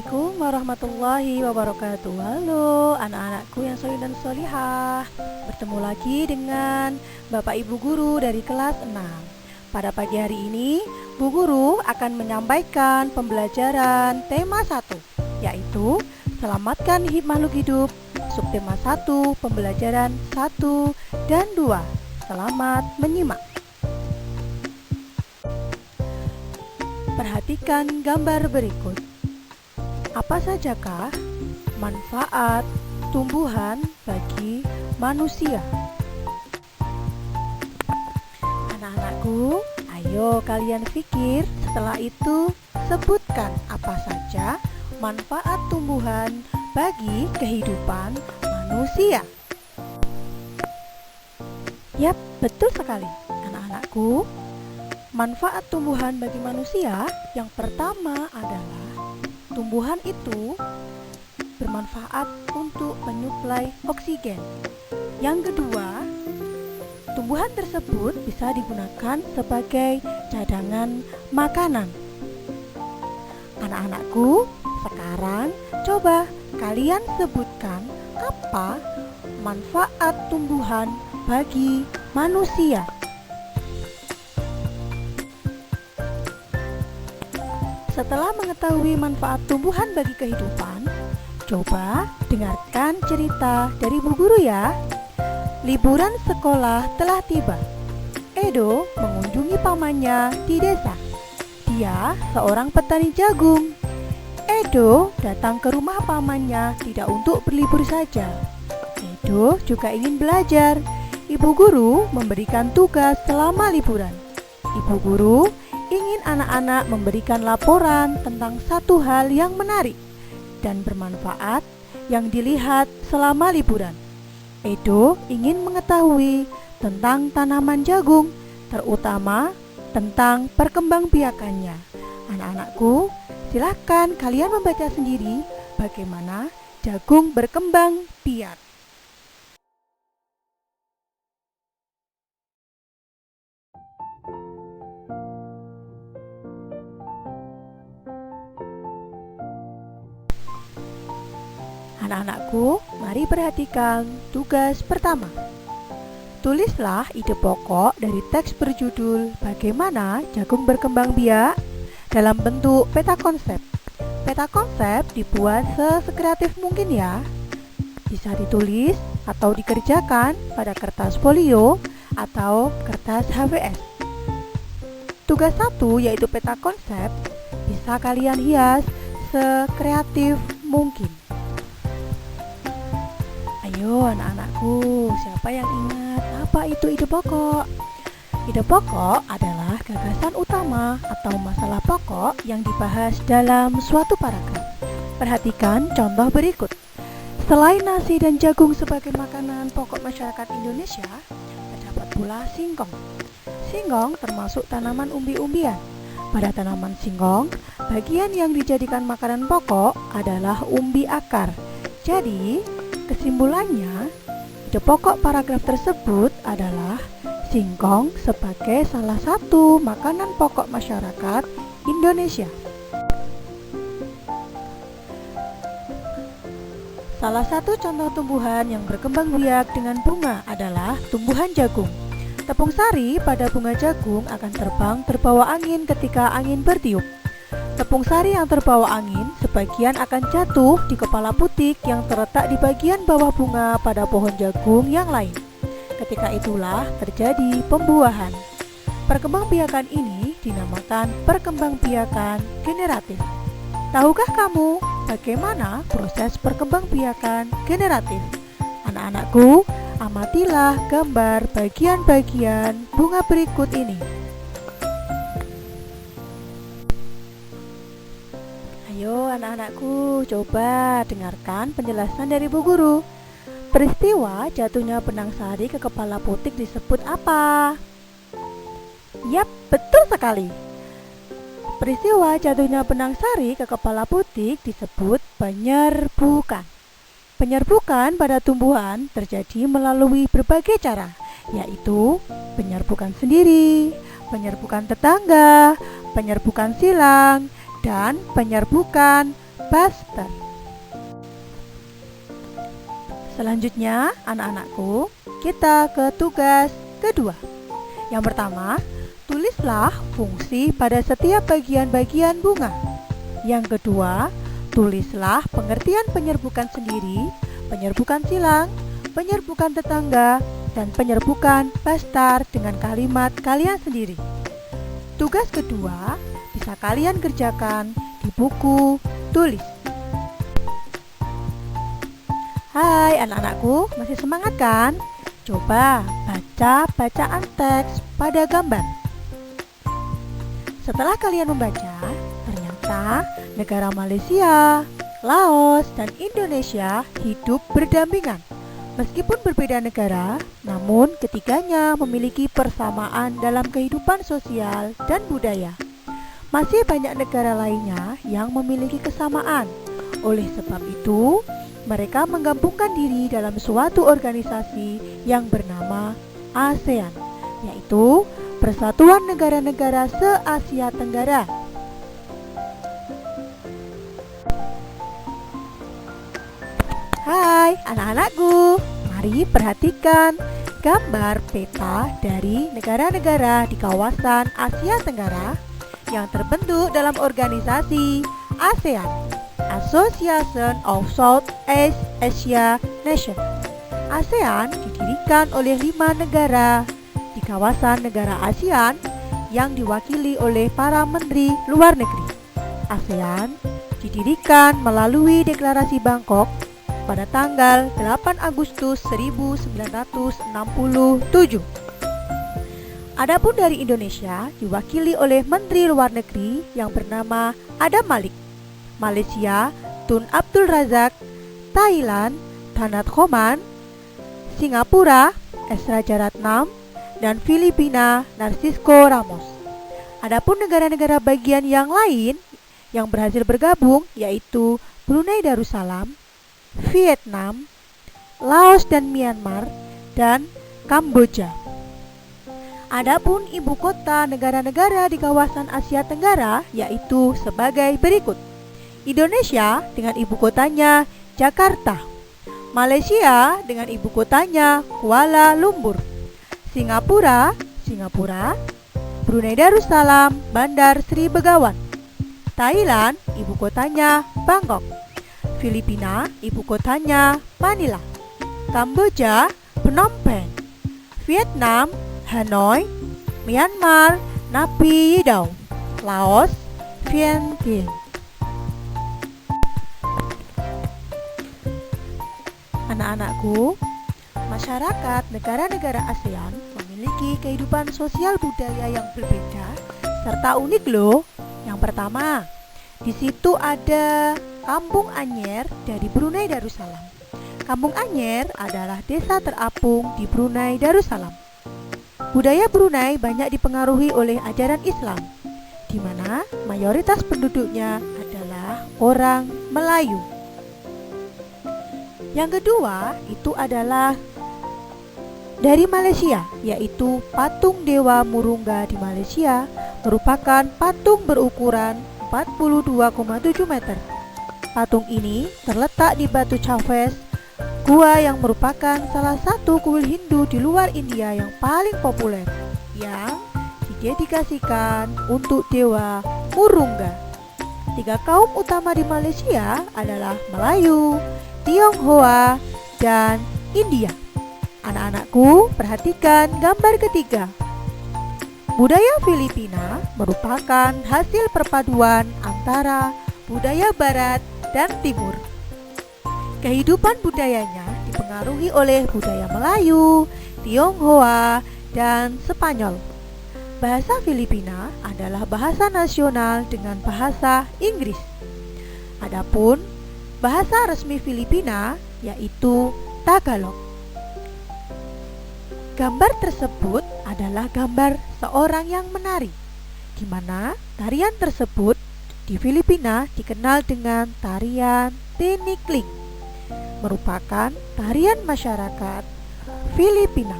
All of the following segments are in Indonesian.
Assalamualaikum warahmatullahi wabarakatuh. Halo anak-anakku yang solih dan solihah. Bertemu lagi dengan Bapak Ibu Guru dari kelas 6. Pada pagi hari ini, Bu Guru akan menyampaikan pembelajaran tema 1, yaitu Selamatkan Makhluk Hidup. Subtema 1, pembelajaran 1 dan 2. Selamat menyimak. Perhatikan gambar berikut. Apa sajakah manfaat tumbuhan bagi manusia? Anak-anakku, ayo kalian pikir, setelah itu sebutkan apa saja manfaat tumbuhan bagi kehidupan manusia. Yap, betul sekali anak-anakku. Manfaat tumbuhan bagi manusia yang pertama adalah tumbuhan itu bermanfaat untuk menyuplai oksigen. Yang kedua, tumbuhan tersebut bisa digunakan sebagai cadangan makanan. Anak-anakku, sekarang coba kalian sebutkan apa manfaat tumbuhan bagi manusia. Setelah mengetahui manfaat tumbuhan bagi kehidupan, coba dengarkan cerita dari Bu Guru ya. Liburan sekolah telah tiba. Edo mengunjungi pamannya di desa. Dia seorang petani jagung. Edo datang ke rumah pamannya tidak untuk berlibur saja. Edo juga ingin belajar. Ibu Guru memberikan tugas selama liburan. Ibu Guru ingin anak-anak memberikan laporan tentang satu hal yang menarik dan bermanfaat yang dilihat selama liburan. Edo ingin mengetahui tentang tanaman jagung, terutama tentang perkembangbiakannya. Anak-anakku, silakan kalian membaca sendiri bagaimana jagung berkembang biak. Anak-anakku, mari perhatikan tugas pertama. Tulislah ide pokok dari teks berjudul Bagaimana Jagung Berkembang Biak dalam bentuk peta konsep. Peta konsep dibuat sekreatif mungkin ya. Bisa ditulis atau dikerjakan pada kertas folio atau kertas HVS. Tugas 1 yaitu peta konsep bisa kalian hias sekreatif mungkin. Ayo anak-anakku, siapa yang ingat apa itu ide pokok? Ide pokok adalah gagasan utama atau masalah pokok yang dibahas dalam suatu paragraf. Perhatikan contoh berikut. Selain nasi dan jagung sebagai makanan pokok masyarakat Indonesia, terdapat pula singkong. Singkong termasuk tanaman umbi-umbian. Pada tanaman singkong, bagian yang dijadikan makanan pokok adalah umbi akar. Jadi, kesimpulannya, ide pokok paragraf tersebut adalah singkong sebagai salah satu makanan pokok masyarakat Indonesia. Salah satu contoh tumbuhan yang berkembang biak dengan bunga adalah tumbuhan jagung. Tepung sari pada bunga jagung akan terbang terbawa angin ketika angin bertiup. Tepung sari yang terbawa angin sebagian akan jatuh di kepala putik yang terletak di bagian bawah bunga pada pohon jagung yang lain. Ketika itulah terjadi pembuahan. Perkembangbiakan ini dinamakan perkembangbiakan generatif. Tahukah kamu bagaimana proses perkembangbiakan generatif? Anak-anakku, amatilah gambar bagian-bagian bunga berikut ini. Ayo anak-anakku, coba dengarkan penjelasan dari Bu Guru. Peristiwa jatuhnya benang sari ke kepala putik disebut apa? Yap, betul sekali. Peristiwa jatuhnya benang sari ke kepala putik disebut penyerbukan. Penyerbukan pada tumbuhan terjadi melalui berbagai cara, yaitu penyerbukan sendiri, penyerbukan tetangga, penyerbukan silang, dan penyerbukan Buster. Selanjutnya, anak-anakku, kita ke tugas kedua. Yang pertama, tulislah fungsi pada setiap bagian-bagian bunga. Yang kedua, tulislah pengertian penyerbukan sendiri, penyerbukan silang, penyerbukan tetangga, dan penyerbukan Buster dengan kalimat kalian sendiri. Tugas kedua bisa kalian kerjakan di buku tulis. Hai anak-anakku, masih semangat kan? Coba baca bacaan teks pada gambar. Setelah kalian membaca, ternyata negara Malaysia, Laos, dan Indonesia hidup berdampingan. Meskipun berbeda negara, namun ketiganya memiliki persamaan dalam kehidupan sosial dan budaya. Masih banyak negara lainnya yang memiliki kesamaan. Oleh sebab itu, mereka menggabungkan diri dalam suatu organisasi yang bernama ASEAN, yaitu Persatuan Negara-Negara Se-Asia Tenggara. Hai anak-anakku, mari perhatikan gambar peta dari negara-negara di kawasan Asia Tenggara yang terbentuk dalam organisasi ASEAN, Association of Southeast Asia Nations. ASEAN didirikan oleh 5 negara di kawasan negara ASEAN yang diwakili oleh para menteri luar negeri. ASEAN didirikan melalui Deklarasi Bangkok pada tanggal 8 Agustus 1967. Adapun dari Indonesia diwakili oleh Menteri Luar Negeri yang bernama Adam Malik. Malaysia, Tun Abdul Razak, Thailand, Thanat Khoman, Singapura, S. Rajaratnam, dan Filipina, Narcisco Ramos. Adapun negara-negara bagian yang lain yang berhasil bergabung yaitu Brunei Darussalam, Vietnam, Laos dan Myanmar, dan Kamboja. Adapun ibu kota negara-negara di kawasan Asia Tenggara yaitu sebagai berikut. Indonesia dengan ibu kotanya Jakarta, Malaysia dengan ibu kotanya Kuala Lumpur, Singapura, Brunei Darussalam, Bandar Sri Begawan, Thailand, ibu kotanya Bangkok, Filipina, ibu kotanya Manila, Kamboja, Phnom Penh, Vietnam, Hanoi, Myanmar, Naypyidaw, Laos, Vientiane. Anak-anakku, masyarakat negara-negara ASEAN memiliki kehidupan sosial budaya yang berbeda serta unik loh. Yang pertama, di situ ada Kampung Anyer dari Brunei Darussalam. Kampung Anyer adalah desa terapung di Brunei Darussalam. Budaya Brunei banyak dipengaruhi oleh ajaran Islam, di mana mayoritas penduduknya adalah orang Melayu. Yang kedua itu adalah dari Malaysia, yaitu patung Dewa Murungga di Malaysia merupakan patung berukuran 42,7 meter. Patung ini terletak di Batu Chavez, gua yang merupakan salah satu kuil Hindu di luar India yang paling populer, yang didedikasikan untuk Dewa Murungga. 3 kaum utama di Malaysia adalah Melayu, Tionghoa, dan India. Anak-anakku, perhatikan gambar ketiga. Budaya Filipina merupakan hasil perpaduan antara budaya Barat dan Timur. Kehidupan budayanya dipengaruhi oleh budaya Melayu, Tionghoa, dan Spanyol. Bahasa Filipina adalah bahasa nasional dengan bahasa Inggris. Adapun bahasa resmi Filipina yaitu Tagalog. Gambar tersebut adalah gambar seorang yang menari, di mana tarian tersebut di Filipina dikenal dengan tarian Tinikling, merupakan tarian masyarakat Filipina.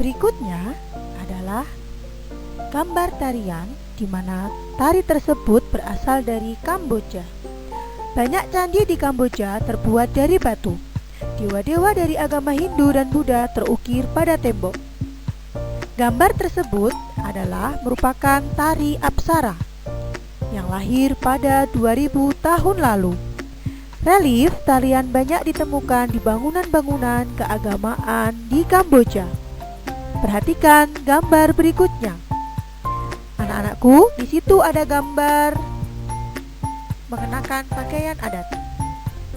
Berikutnya adalah gambar tarian di mana tari tersebut berasal dari Kamboja. Banyak candi di Kamboja terbuat dari batu. Dewa-dewa dari agama Hindu dan Buddha terukir pada tembok. Gambar tersebut adalah merupakan tari Apsara yang lahir pada 2000 tahun lalu. Relief tarian banyak ditemukan di bangunan-bangunan keagamaan di Kamboja. Perhatikan gambar berikutnya. Anak-anakku, di situ ada gambar mengenakan pakaian adat.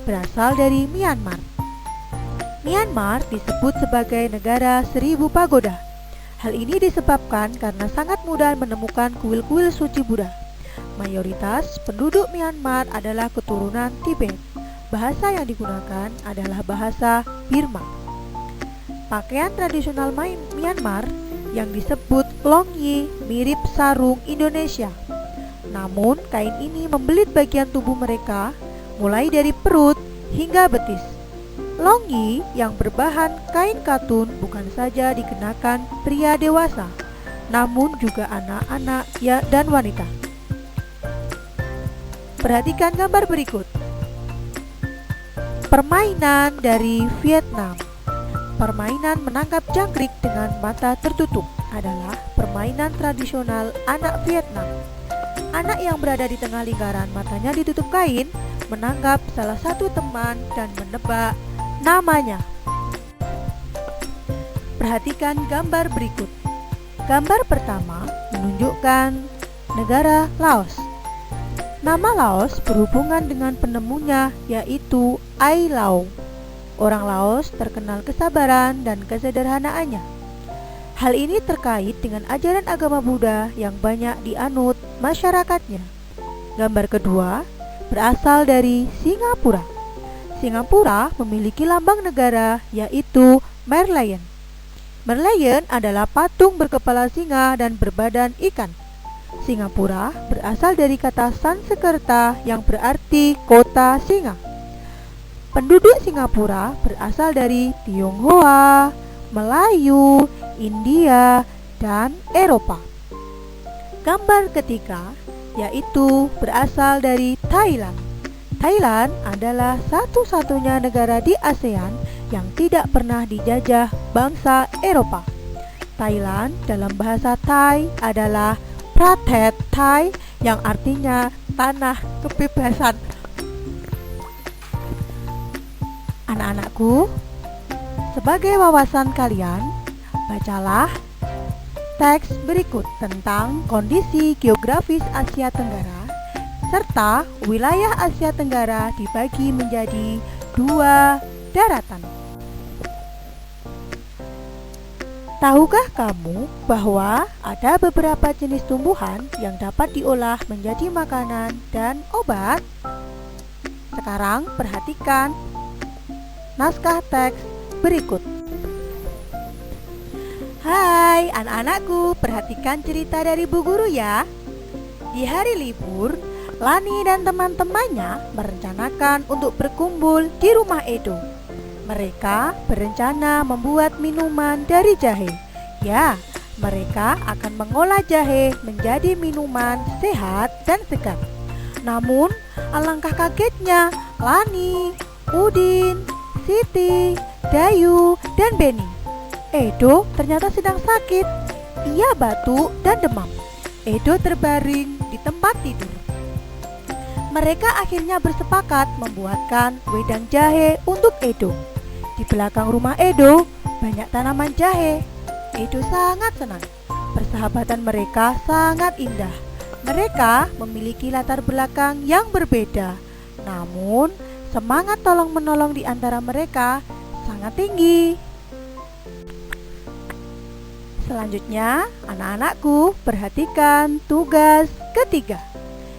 Berasal dari Myanmar. Myanmar disebut sebagai negara 1000 pagoda. Hal ini disebabkan karena sangat mudah menemukan kuil-kuil suci Buddha. Mayoritas penduduk Myanmar adalah keturunan Tibet. Bahasa yang digunakan adalah bahasa Burma. Pakaian tradisional Myanmar yang disebut longyi mirip sarung Indonesia. Namun kain ini membelit bagian tubuh mereka mulai dari perut hingga betis. Longyi yang berbahan kain katun bukan saja dikenakan pria dewasa, namun juga anak-anak dan wanita. Perhatikan gambar berikut. Permainan dari Vietnam. Permainan menangkap jangkrik dengan mata tertutup adalah permainan tradisional anak Vietnam. Anak yang berada di tengah lingkaran matanya ditutup kain menangkap salah satu teman dan menebak namanya. Perhatikan gambar berikut. Gambar pertama menunjukkan negara Laos. Nama Laos berhubungan dengan penemunya, yaitu Ai Lau. Orang Laos terkenal kesabaran dan kesederhanaannya. Hal ini terkait dengan ajaran agama Buddha yang banyak dianut masyarakatnya. Gambar kedua berasal dari Singapura. Singapura memiliki lambang negara, yaitu Merlion. Merlion adalah patung berkepala singa dan berbadan ikan. Singapura berasal dari kata Sanskerta yang berarti kota singa. Penduduk Singapura berasal dari Tionghoa, Melayu, India, dan Eropa. Gambar ketiga yaitu berasal dari Thailand. Thailand adalah satu-satunya negara di ASEAN yang tidak pernah dijajah bangsa Eropa. Thailand dalam bahasa Thai adalah Pratet Thai yang artinya tanah kebebasan. Anak-anakku, sebagai wawasan kalian, bacalah teks berikut tentang kondisi geografis Asia Tenggara serta wilayah Asia Tenggara dibagi menjadi 2 daratan. Tahukah kamu bahwa ada beberapa jenis tumbuhan yang dapat diolah menjadi makanan dan obat? Sekarang perhatikan naskah teks berikut. Hai anak-anakku, perhatikan cerita dari Bu Guru ya. Di hari libur, Lani dan teman-temannya merencanakan untuk berkumpul di rumah Edo. Mereka berencana membuat minuman dari jahe. Ya, mereka akan mengolah jahe menjadi minuman sehat dan segar. Namun, alangkah kagetnya, Lani, Udin, Siti, Dayu, dan Beni. Edo ternyata sedang sakit. Ia batuk dan demam. Edo terbaring di tempat tidur. Mereka akhirnya bersepakat membuatkan wedang jahe untuk Edo. Di belakang rumah Edo banyak tanaman jahe. Edo sangat senang. Persahabatan mereka sangat indah. Mereka memiliki latar belakang yang berbeda. Namun, semangat tolong-menolong di antara mereka sangat tinggi. Selanjutnya, anak-anakku, perhatikan tugas ketiga.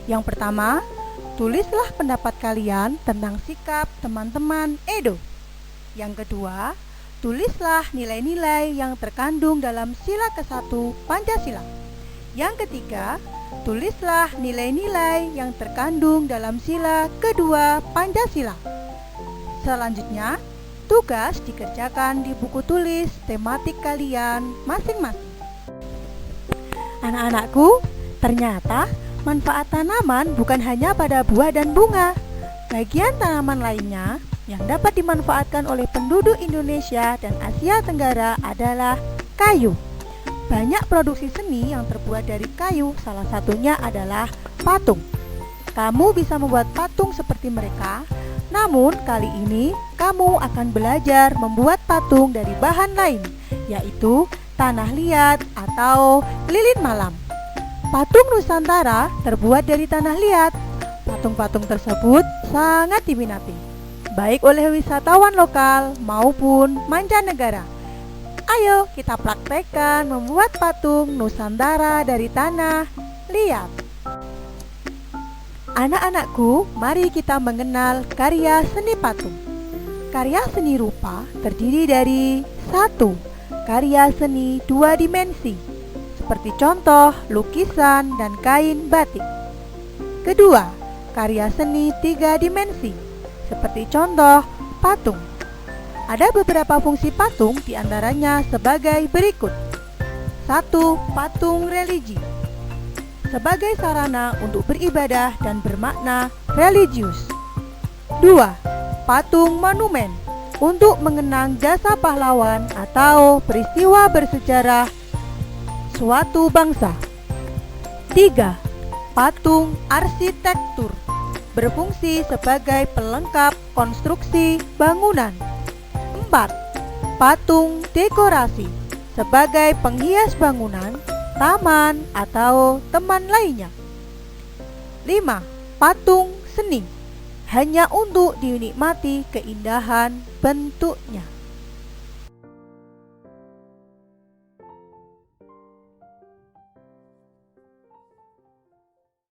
Yang pertama, tulislah pendapat kalian tentang sikap teman-teman Edo. Yang kedua, tulislah nilai-nilai yang terkandung dalam sila ke-1 Pancasila. Yang ketiga, tulislah nilai-nilai yang terkandung dalam sila ke-2 Pancasila. Selanjutnya, tugas dikerjakan di buku tulis tematik kalian masing-masing. Anak-anakku, Ternyata manfaat tanaman bukan hanya pada buah dan bunga. Bagian tanaman lainnya yang dapat dimanfaatkan oleh penduduk Indonesia dan Asia Tenggara adalah kayu. Banyak produksi seni yang terbuat dari kayu, salah satunya adalah patung. Kamu bisa membuat patung seperti mereka, namun kali ini kamu akan belajar membuat patung dari bahan lain, yaitu tanah liat atau lilin malam. Patung Nusantara terbuat dari tanah liat. Patung-patung tersebut sangat diminati, baik oleh wisatawan lokal maupun mancanegara. Ayo kita praktekkan membuat patung Nusantara dari tanah liat. Anak-anakku, mari kita mengenal karya seni patung. Karya seni rupa terdiri dari 1. Karya seni 2 dimensi, seperti contoh lukisan dan kain batik. Kedua, karya seni 3 dimensi, seperti contoh patung. Ada beberapa fungsi patung, diantaranya sebagai berikut. 1. Patung religi, sebagai sarana untuk beribadah dan bermakna religius. 2. Patung monumen, untuk mengenang jasa pahlawan atau peristiwa bersejarah suatu bangsa. 3. Patung arsitektur, berfungsi sebagai pelengkap konstruksi bangunan. 4. Patung dekorasi, sebagai penghias bangunan, taman, atau teman lainnya. 5. Patung seni, hanya untuk dinikmati keindahan bentuknya.